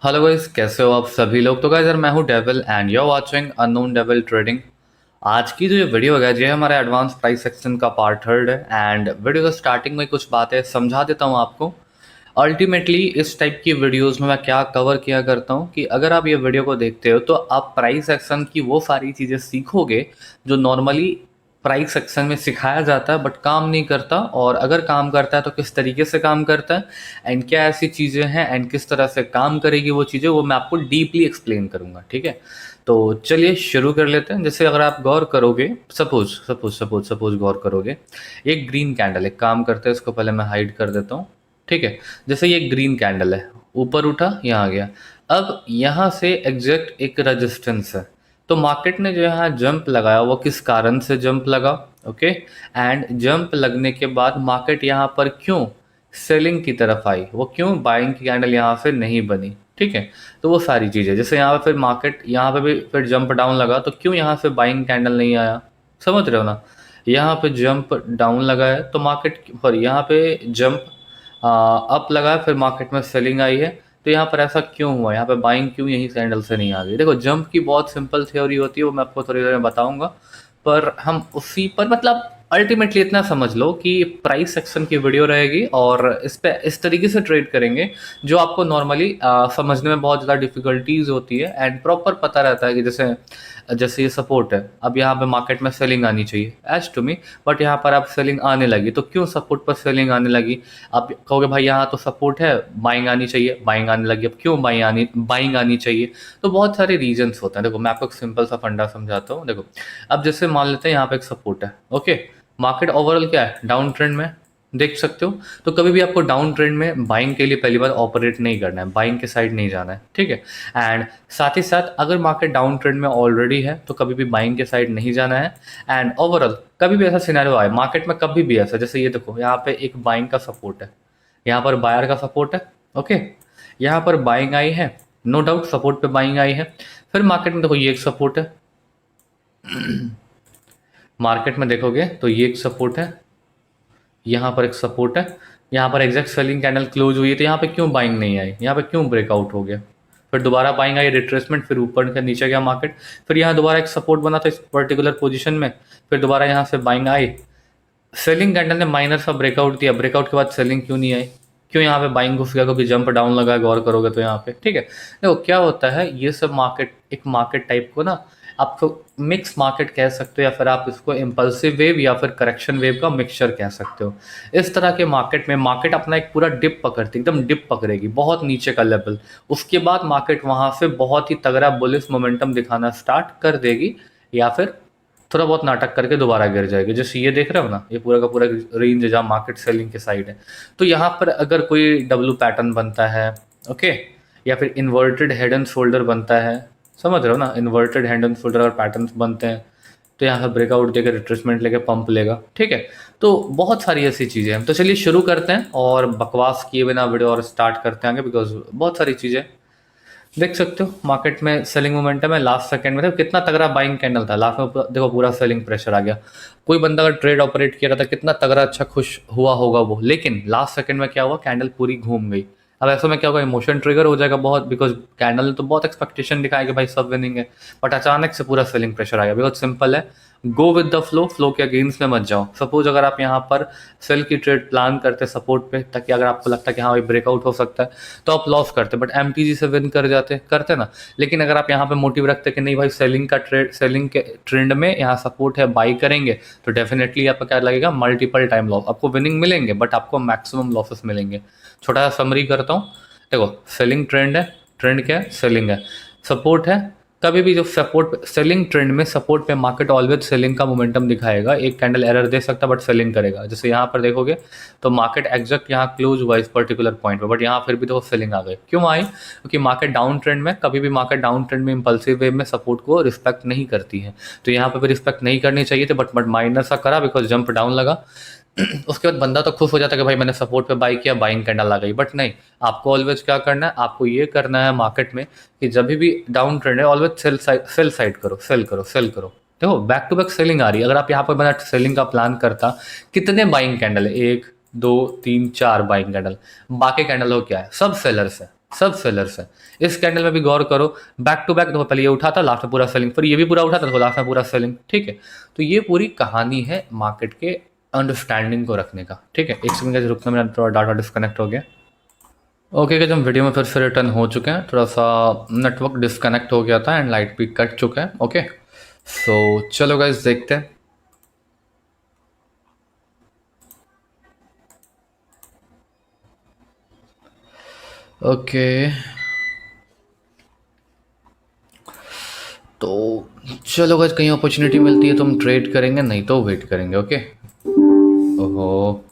Hello guys, कैसे हो आप सभी लोग। तो गाइस यार, मैं हूं Devil and you are watching unknown Devil trading. आज की जो ये वीडियो है ये हमारा एडवांस प्राइस सेक्शन का पार्ट थर्ड है। एंड वीडियो के स्टार्टिंग में कुछ बातें समझा देता हूं आपको। अल्टीमेटली इस टाइप की वीडियोस में मैं क्या कवर किया करता हूं कि अगर आप ये वीडियो को देखते हो तो आप प्राइस एक्शन की वो सारी चीज़ें सीखोगे जो नॉर्मली प्राइस सेक्शन में सिखाया जाता है बट काम नहीं करता, और अगर काम करता है तो किस तरीके से काम करता है एंड क्या ऐसी चीज़ें हैं एंड किस तरह से काम करेगी वो चीज़ें, वो मैं आपको डीपली एक्सप्लेन करूंगा। ठीक है, तो चलिए शुरू कर लेते हैं। जैसे अगर आप गौर करोगे, सपोज सपोज सपोज सपोज गौर करोगे, एक ग्रीन कैंडल, एक काम करते हैं इसको पहले मैं हाइड कर देता हूँ। ठीक है, जैसे ये ग्रीन कैंडल है, ऊपर उठा, यहाँ आ गया। अब यहाँ से एग्जैक्ट एक रेजिस्टेंस है, तो मार्केट ने जो यहाँ जंप लगाया वो किस कारण से जंप लगा। ओके, एंड जंप लगने के बाद मार्केट यहाँ पर क्यों सेलिंग की तरफ आई, वो क्यों बाइंग की कैंडल यहाँ से नहीं बनी। ठीक है, तो वो सारी चीज़ें, जैसे यहाँ पे फिर मार्केट यहाँ पे भी फिर जंप डाउन लगा तो क्यों यहाँ से बाइंग कैंडल नहीं आया, समझ रहे हो ना। यहाँ पे जंप डाउन लगा है तो मार्केट पर यहाँ पे जंप अप लगा है, फिर मार्केट में सेलिंग आई है, तो यहाँ पर ऐसा क्यों हुआ, यहाँ पे बाइंग क्यों यही सैंडल से नहीं आ गई। देखो, जंप की बहुत सिंपल थ्योरी होती है, वो मैं आपको थोड़ी देर में बताऊंगा, पर हम उसी पर मतलब अल्टीमेटली इतना समझ लो कि प्राइस सेक्शन की वीडियो रहेगी और इस पे इस तरीके से ट्रेड करेंगे जो आपको नॉर्मली समझने में बहुत ज़्यादा डिफिकल्टीज होती है एंड प्रॉपर पता रहता है कि जैसे जैसे ये सपोर्ट है, अब यहाँ पे मार्केट में सेलिंग आनी चाहिए एज टू मी, बट यहाँ पर आप सेलिंग आने लगी तो क्यों सपोर्ट पर सेलिंग आने लगी। आप कहोगे भाई यहाँ तो सपोर्ट है, बाइंग आनी चाहिए, बाइंग आने लगी, अब क्यों बाइंग आनी चाहिए। तो बहुत सारे रीजंस होते हैं। देखो, मैं आपको एक सिंपल सा फंडा समझाता हूँ। देखो, अब जैसे मान लेते हैं यहाँ पे एक सपोर्ट है। ओके, मार्केट ओवरऑल क्या है, डाउन ट्रेंड में, देख सकते हो। तो कभी भी आपको डाउन ट्रेंड में बाइंग के लिए पहली बार ऑपरेट नहीं करना है, बाइंग के साइड नहीं जाना है। ठीक है, एंड साथ ही साथ अगर मार्केट डाउन ट्रेंड में ऑलरेडी है तो कभी भी बाइंग के साइड नहीं जाना है। एंड ओवरऑल कभी भी ऐसा सिनेरियो आए मार्केट में, कभी भी ऐसा, जैसे ये देखो यहाँ पे एक बाइंग का सपोर्ट है, यहाँ पर बायर का सपोर्ट है। ओके, यहाँ पर बाइंग आई है, नो डाउट सपोर्ट पे बाइंग आई है। फिर मार्केट में देखो ये एक सपोर्ट है, मार्केट में देखोगे तो ये एक सपोर्ट है, यहाँ पर एक सपोर्ट है, यहाँ पर एग्जैक्ट सेलिंग कैंडल क्लोज हुई है, तो यहाँ पे क्यों बाइंग नहीं आई, यहाँ पे क्यों ब्रेकआउट हो गया। फिर दोबारा बाइंग आई, रिट्रेसमेंट, फिर ऊपर का नीचे गया मार्केट, फिर यहाँ दोबारा एक सपोर्ट बना था इस पर्टिकुलर पोजीशन में, फिर दोबारा यहाँ से बाइंग आई, सेलिंग कैंडल ने माइनर सा ब्रेकआउट दिया, ब्रेकआउट के बाद सेलिंग क्यों नहीं आई, क्यों यहाँ पे बाइंग घुस गया, क्योंकि जंप डाउन लगा, गौर करोगे तो यहाँ पे। ठीक है, देखो क्या होता है, ये सब मार्केट, एक मार्केट टाइप को ना आप मिक्स मार्केट कह सकते हो, या फिर आप इसको इम्पल्सिव वेव या फिर करेक्शन वेव का मिक्सचर कह सकते हो। इस तरह के मार्केट में मार्केट अपना एक पूरा डिप पकड़ती, एकदम डिप पकड़ेगी, बहुत नीचे का लेवल, उसके बाद मार्केट वहां से बहुत ही तगड़ा बुलिश मोमेंटम दिखाना स्टार्ट कर देगी, या फिर थोड़ा बहुत नाटक करके दोबारा गिर जाएगी। जैसे ये देख रहे हो ना, ये पूरा का पूरा रेंज है जहाँ मार्केट सेलिंग के साइड है। तो यहाँ पर अगर कोई डब्लू पैटर्न बनता है, ओके, या फिर इन्वर्टेड हेड एंड शोल्डर बनता है, समझ रहे हो ना, इन्वर्टेड हेड एंड शोल्डर और पैटर्न बनते हैं, तो यहाँ से ब्रेकआउट देकर रिट्रेसमेंट लेके पंप लेगा। ठीक है, तो बहुत सारी ऐसी चीज़ें हैं। तो चलिए शुरू करते हैं और बकवास किए बिना वीडियो और स्टार्ट करते हैं आगे, बिकॉज बहुत सारी चीज़ें देख सकते हो। मार्केट में सेलिंग मोमेंटम है, लास्ट सेकंड में देखो कितना तगड़ा बाइंग कैंडल था, लास्ट में देखो पूरा सेलिंग प्रेशर आ गया। कोई बंदा अगर ट्रेड ऑपरेट किया था कितना तगड़ा अच्छा खुश हुआ होगा वो, लेकिन लास्ट सेकंड में क्या हुआ, कैंडल पूरी घूम गई। अब ऐसे में क्या होगा, इमोशन ट्रिगर हो जाएगा बहुत, बिकॉज कैंडल ने तो बहुत एक्सपेक्टेशन दिखाया कि भाई सब विनिंग है, बट अचानक से पूरा सेलिंग प्रेशर आ गया। बिकॉज सिंपल है, go with the flow, flow के अगेंस्ट में मत जाओ। सपोज अगर आप यहाँ पर सेल की ट्रेड प्लान करते सपोर्ट पे, ताकि अगर आपको लगता है कि हाँ भाई ब्रेकआउट हो सकता है, तो आप लॉस करते, बट एमटीजी से विन कर जाते, करते ना। लेकिन अगर आप यहाँ पे मोटिव रखते कि नहीं भाई सेलिंग का ट्रेड, सेलिंग के ट्रेंड में यहाँ सपोर्ट है, बाई करेंगे, तो डेफिनेटली आपका क्या लगेगा, मल्टीपल टाइम लॉस, आपको विनिंग मिलेंगे बट आपको मैक्सिमम लॉसेस मिलेंगे। छोटा सा समरी करता हूँ। देखो, सेलिंग ट्रेंड है, ट्रेंड क्या है, सेलिंग है, सपोर्ट है। कभी भी जो सपोर्ट, सेलिंग ट्रेंड में सपोर्ट पे मार्केट ऑलवेज सेलिंग का मोमेंटम दिखाएगा, एक कैंडल एरर दे सकता है बट सेलिंग करेगा। जैसे यहाँ पर देखोगे तो मार्केट एग्जैक्ट यहाँ क्लोज हुआ इस पर्टिकुलर पॉइंट पर, बट यहाँ फिर भी तो सेलिंग आ गई। क्यों आई, क्योंकि मार्केट डाउन ट्रेंड में, कभी भी मार्केट डाउन ट्रेंड में इंपल्सिव वेव में सपोर्ट को रिस्पेक्ट नहीं करती है, तो यहाँ पर भी रिस्पेक्ट नहीं करनी चाहिए थी, बट माइनर सा करा बिकॉज जंप डाउन लगा। उसके बाद बंदा तो खुश हो जाता है कि भाई मैंने सपोर्ट पे बाई किया, बाइंग कैंडल आ गई, बट नहीं, आपको ऑलवेज क्या करना है, आपको ये करना है मार्केट में कि जब भी डाउन ट्रेंड है ऑलवेज सेल साइड करो, सेल करो, सेल करो। देखो बैक टू बैक सेलिंग आ रही है, अगर आप यहाँ पर बना सेलिंग का प्लान करता, कितने बाइंग कैंडल है, एक दो तीन चार बाइंग कैंडल, बाकी कैंडल हो क्या है, सब सेलर्स है। सब सेलर्स हैं। इस कैंडल में भी गौर करो, बैक टू बैक देखो, पहले ये उठा था, लास्ट में पूरा सेलिंग, फिर ये भी पूरा उठा था, देखो लास्ट में पूरा सेलिंग। ठीक है, तो ये पूरी कहानी है मार्केट के अंडरस्टैंडिंग को रखने का। ठीक है, एक सेकंड का रुकना, मेरा थोड़ा डाटा डिस्कनेक्ट हो गया। ओके गाइस, हम वीडियो में फिर से रिटर्न हो चुके हैं। थोड़ा सा नेटवर्क डिस्कनेक्ट हो गया था एंड लाइट भी कट चुका है। ओके, सो चलो गाइस देखते हैं। ओके, तो चलो गाइस, कहीं अपॉर्चुनिटी मिलती है तो हम ट्रेड करेंगे, नहीं तो वेट करेंगे। ओके, ओहो,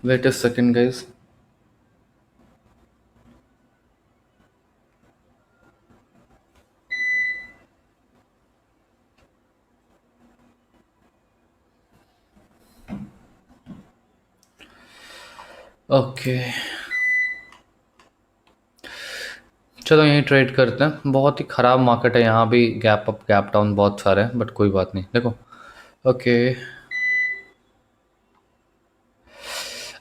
wait a second guys. Okay, चलो यहीं ट्रेड करते हैं। बहुत ही ख़राब मार्केट है, यहाँ भी गैप अप गैप डाउन बहुत सारे हैं, बट कोई बात नहीं। देखो, ओके,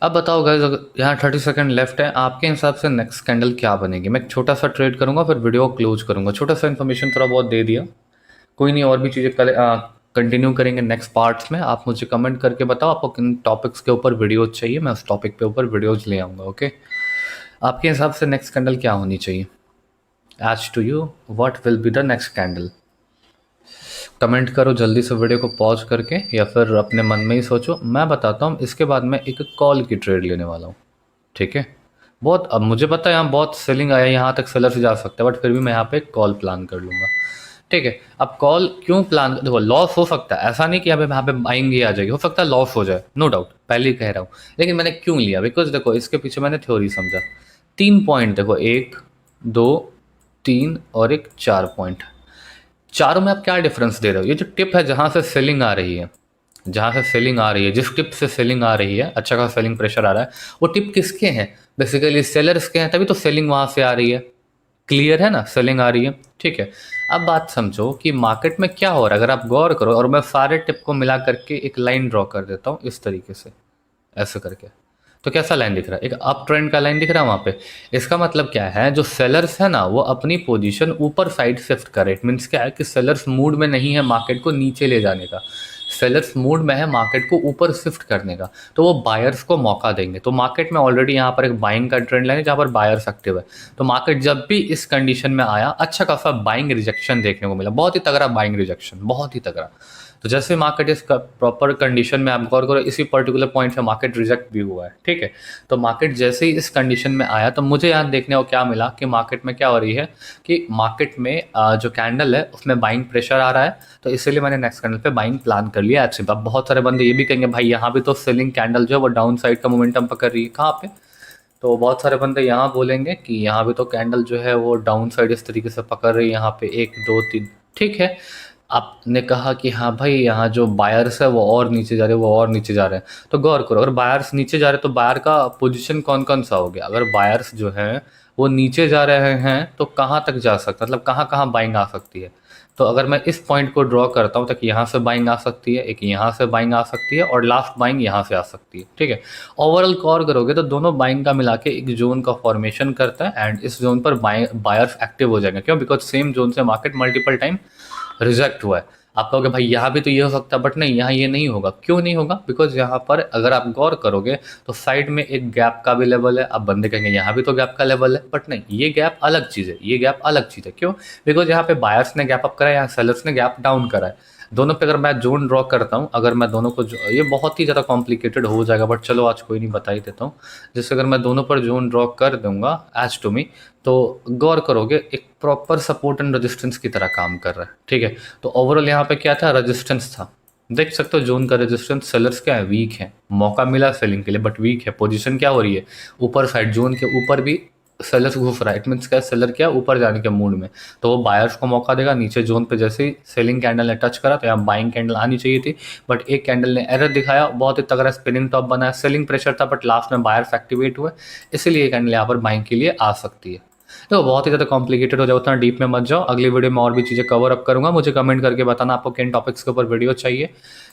अब बताओ गाइस, यहाँ 30 सेकंड लेफ्ट है, आपके हिसाब से नेक्स्ट कैंडल क्या बनेगी? मैं एक छोटा सा ट्रेड करूँगा, फिर वीडियो क्लोज करूँगा। छोटा सा इन्फॉर्मेशन थोड़ा बहुत दे दिया, कोई नहीं, और भी चीज़ें कल कंटिन्यू करेंगे नेक्स्ट पार्ट्स में। आप मुझे कमेंट करके बताओ आपको किन टॉपिक्स के ऊपर वीडियोज चाहिए, मैं उस टॉपिक पे ऊपर वीडियोज ले आऊँगा। ओके, आपके हिसाब से नेक्स्ट कैंडल क्या होनी चाहिए? As to you, what will be the next candle? Comment करो जल्दी से वीडियो को पॉज करके, या फिर अपने मन में ही सोचो। मैं बताता हूँ, इसके बाद मैं एक कॉल की ट्रेड लेने वाला हूँ। ठीक है, बहुत, अब मुझे पता है यहाँ बहुत सेलिंग आया, यहाँ तक सेलर से जा सकता है, बट फिर भी मैं यहाँ पे कॉल प्लान कर लूँगा। ठीक है, अब कॉल क्यों प्लान, देखो लॉस हो सकता है, ऐसा नहीं कि यहाँ पे बाइंग ही आ जाएगी, हो सकता है लॉस हो जाए, नो डाउट, पहले ही कह रहा हूँ। लेकिन मैंने क्यों लिया? बिकॉज देखो, इसके पीछे मैंने थ्योरी समझा। 3 पॉइंट देखो, 1 2 3 और एक 4 पॉइंट। चारों में आप क्या डिफरेंस दे रहे हो? ये जो टिप है जहाँ से सेलिंग आ रही है, जहाँ से सेलिंग आ रही है, जिस टिप से सेलिंग आ रही है, अच्छा खासा सेलिंग प्रेशर आ रहा है, वो टिप किसके हैं? बेसिकली सेलर्स के हैं, तभी तो सेलिंग वहाँ से आ रही है। क्लियर है ना, सेलिंग आ रही है। ठीक है, अब बात समझो कि मार्केट में क्या हो रहा है। अगर आप गौर करो, और मैं सारे टिप को मिला करके एक लाइन ड्रॉ कर देता हूँ इस तरीके से, ऐसे करके, तो कैसा लाइन दिख रहा है? एक अप ट्रेंड का लाइन दिख रहा है वहाँ पे। इसका मतलब क्या है, जो सेलर्स है ना, वो अपनी पोजीशन ऊपर साइड शिफ्ट करे। इट मीन्स क्या है कि सेलर्स मूड में नहीं है मार्केट को नीचे ले जाने का, सेलर्स मूड में है मार्केट को ऊपर शिफ्ट करने का। तो वो बायर्स को मौका देंगे। तो मार्केट में ऑलरेडी यहाँ पर एक बाइंग का ट्रेंड लाइन है जहाँ पर बायर्स एक्टिव है। तो मार्केट जब भी इस कंडीशन में आया, अच्छा खासा बाइंग रिजेक्शन देखने को मिला, बहुत ही तगड़ा बाइंग रिजेक्शन, बहुत ही तगड़ा। तो जैसे मार्केट इस प्रॉपर कंडीशन में, आप गौर करो, इसी पर्टिकुलर पॉइंट से मार्केट रिजेक्ट भी हुआ है। ठीक है, तो मार्केट जैसे ही इस कंडीशन में आया, तो मुझे यहाँ देखने को क्या मिला कि मार्केट में क्या हो रही है कि मार्केट में जो कैंडल है उसमें बाइंग प्रेशर आ रहा है। तो इसलिए मैंने नेक्स्ट कैंडल पे बाइंग प्लान कर लिया। अच्छी बात, बहुत सारे बंदे ये भी कहेंगे भाई यहाँ भी तो सेलिंग कैंडल जो है वो डाउन साइड का मोमेंटम पकड़ रही है, कहाँ पे? तो बहुत सारे बंदे यहाँ बोलेंगे कि यहाँ भी तो कैंडल जो है वो डाउन साइड इस तरीके से पकड़ रही है, यहाँ पे 1 2 3। ठीक है, आपने कहा कि हाँ भाई यहाँ जो बायर्स है वो और नीचे जा रहे हैं, वो और नीचे जा रहे हैं। तो गौर करो, अगर बायर्स नीचे जा रहे हैं तो बायर का पोजीशन कौन कौन सा हो गया? अगर बायर्स जो हैं वो नीचे जा रहे हैं तो कहाँ तक जा सकता है, मतलब कहाँ कहाँ बाइंग आ सकती है? तो अगर मैं इस पॉइंट को ड्रॉ करता हूँ, तो यहाँ से बाइंग आ सकती है, एक यहाँ से बाइंग आ सकती है, और लास्ट बाइंग यहाँ से आ सकती है। ठीक है, ओवरऑल गौर करोगे तो दोनों बाइंग का मिला के एक जोन का फॉर्मेशन करता है, एंड इस जोन पर बायर्स एक्टिव हो जाएंगे। क्यों? बिकॉज सेम जोन से मार्केट मल्टीपल टाइम रिजेक्ट हुआ है। आप कहोगे भाई यहाँ भी तो ये हो सकता है, बट नहीं, यहाँ ये नहीं होगा। क्यों नहीं होगा? बिकॉज यहाँ पर अगर आप गौर करोगे तो साइड में एक गैप का भी लेवल है। अब बंदे कहेंगे यहाँ भी तो गैप का लेवल है, बट नहीं, ये गैप अलग चीज़ है, ये गैप अलग चीज़ है। क्यों? बिकॉज यहाँ पे बायर्स ने गैप अप करा है, यहाँ सेलर्स ने गैप डाउन करा है। दोनों पे अगर मैं जोन ड्रॉ करता हूँ, अगर मैं दोनों को ये बहुत ही ज़्यादा कॉम्प्लिकेटेड हो जाएगा, बट चलो आज कोई नहीं, बता ही देता हूँ। जैसे अगर मैं दोनों पर जोन ड्रॉ कर दूंगा एज टू मी, तो गौर करोगे एक प्रॉपर सपोर्ट एंड रेजिस्टेंस की तरह काम कर रहा है। ठीक है, तो ओवरऑल यहाँ पे क्या था? रेजिस्टेंस था। देख सकते हो जोन का रेजिस्टेंस, सेलर्स क्या है? वीक है। मौका मिला सेलिंग के लिए, बट वीक है। पोजीशन क्या हो रही है? ऊपर साइड, जोन के ऊपर भी सेलर्स घुस रहा है। इट मीन्स क्या? सेलर क्या, ऊपर जाने के मूड में, तो वो बायर्स को मौका देगा। नीचे जोन पे जैसे ही सेलिंग कैंडल ने टच करा, तो यहाँ बाइंग कैंडल आनी चाहिए थी, बट एक कैंडल ने एरर दिखाया, बहुत ही तगड़ा स्पिनिंग टॉप बना है। सेलिंग प्रेशर था, बट लास्ट में बायर्स एक्टिवेट हुए, इसलिए ये कैंडल यहाँ पर बाइंग के लिए आ सकती है। तो बहुत ही ज़्यादा कॉम्प्लिकेटेड हो जाए, उतना डीप में मत जाओ। अगली वीडियो में और भी चीज़ें कवर अप करूँगा। मुझे कमेंट करके बताना आपको किन टॉपिक्स के ऊपर वीडियो चाहिए,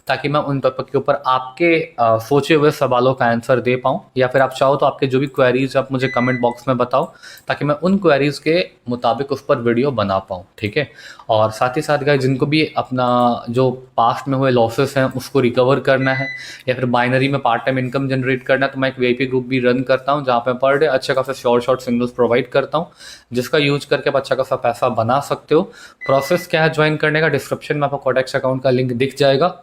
ताकि मैं उन टॉपिक के ऊपर आपके सोचे हुए सवालों का आंसर दे पाऊँ, या फिर आप चाहो तो आपके जो भी क्वेरीज आप मुझे कमेंट बॉक्स में बताओ, ताकि मैं उन क्वेरीज के मुताबिक उस पर वीडियो बना पाऊँ, ठीक है। और साथ ही साथ गाइस, जिनको भी अपना जो पास्ट में हुए लॉसेस हैं उसको रिकवर करना है, या फिर बाइनरी में पार्ट टाइम इनकम जनरेट करना है, तो मैं एक वीआईपी ग्रुप भी रन करता हूँ, जहाँ पे पर डे अच्छे खासे शॉर्ट सिग्नल्स प्रोवाइड करता हूँ, जिसका यूज करके आप अच्छा खासा पैसा बना सकते हो। प्रोसेस क्या है ज्वाइन करने का, डिस्क्रिप्शन में आपको कोडेक्स अकाउंट का लिंक दिख जाएगा।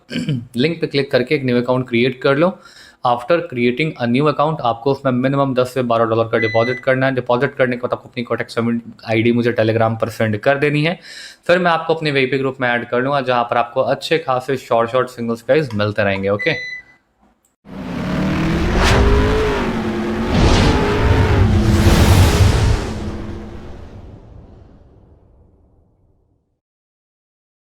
लिंक पे क्लिक करके एक न्यू अकाउंट क्रिएट कर लो। After creating a new account आपको उसमें मिनिमम 10 से $12 का डिपॉजिट करना है। डिपॉजिट करने के बाद आपको अपनी कोटेक्स आईडी मुझे टेलीग्राम पर सेंड कर देनी है। फिर मैं आपको अपने वीआईपी ग्रुप में ऐड कर लूँगा, जहाँ पर आपको अच्छे खासे शॉर्ट सिग्नल्स गाइस मिलते रहेंगे। ओके।